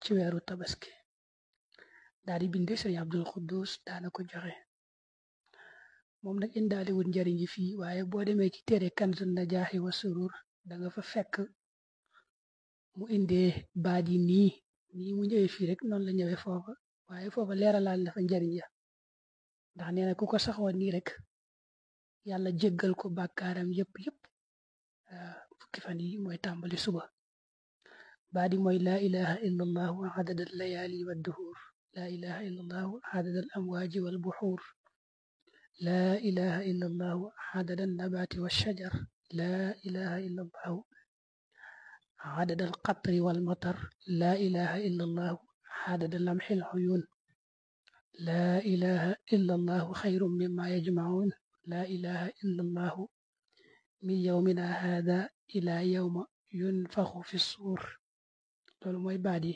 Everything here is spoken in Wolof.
ci weeru tabaski daal di bind Sëriñ Abdul Xuddus daana ko joxe moom nag indaale wut njariñ yi fii waaye boo demee ci téere Kanzun Najaahi wa Surur da nga fa fekk mu indee baat yi nii mu ñëwee fii rek noonu la ñëwee foofa waaye foofa leeralaal na fa njariñ ya ndax nee na ku ko saxoon nii rek yàlla jéggal ko bàkkaaram yëpp fukki fan yi mooy tàmbali suba baat yi mooy laa ilaha illa allahu adada al layaali wa duhur laa ilaha illa allahu adada al amwaaji wal buxuur laa ilaha illa allahu adada al nabaati wa shajar laa ilaha illa allahu adada al qatri wal matar laa ilaha illa allahu adada lamxi al uyuun laa ilaha illa allahu xayrun mimma yajmacuun laa ilaha illa allahu min yawmina haada ila yawma yunfaxu fi suur loolu mooy baat yi